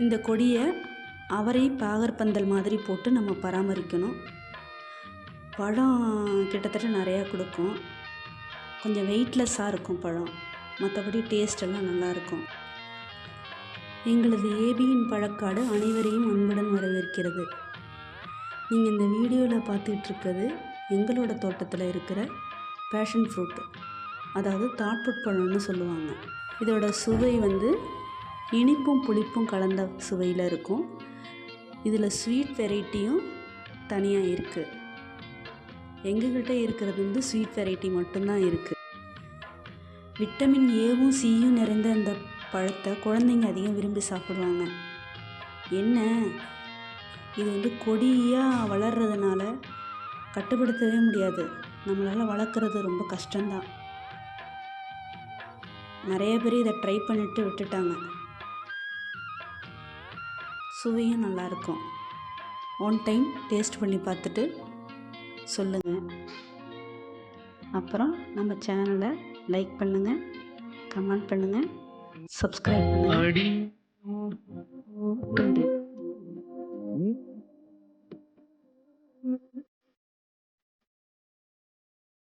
இந்த கொடியை அவரை பாகற்பந்தல் மாதிரி போட்டு நம்ம பராமரிக்கணும். பழம் கிட்டத்தட்ட நிறையா கொடுக்கும். கொஞ்சம் வெயிட்லெஸ்ஸாக இருக்கும் பழம். மற்றபடி டேஸ்டெல்லாம் நல்லாயிருக்கும். எங்களது ஏபியின் பழக்காடு அனைவரையும் அன்புடன் வரவேற்கிறது. நீங்கள் இந்த வீடியோவில் பார்த்துட்ருக்கிறது எங்களோட தோட்டத்தில் இருக்கிற பேஷன் ஃப்ரூட், அதாவது தாட்புட் பழம்னு சொல்லுவாங்க. இதோட சுவை இனிப்பும் புளிப்பும் கலந்த சுவையில் இருக்கும். இதில் ஸ்வீட் வெரைட்டியும் தனியாக இருக்குது. எங்ககிட்ட இருக்கிறது ஸ்வீட் வெரைட்டி மட்டும்தான் இருக்குது. விட்டமின் ஏவும் சியும் நிறைந்த அந்த பழத்தை குழந்தைங்க அதிகம் விரும்பி சாப்பிடுவாங்க. என்ன இது கொடியாக வளர்கிறதுனால கட்டுப்படுத்தவே முடியாது. நம்மளால் வளர்க்குறது ரொம்ப கஷ்டம்தான். நிறைய பேர் இதை ட்ரை பண்ணிட்டு விட்டுட்டாங்க. சுவையும் நல்லாயிருக்கும். ஒன் டைம் டேஸ்ட் பண்ணி பார்த்துட்டு சொல்லுங்கள். அப்புறம் நம்ம சேனலை லைக் பண்ணுங்கள், கமெண்ட் பண்ணுங்கள், சப்ஸ்கிரைப் பண்ணுங்கள்.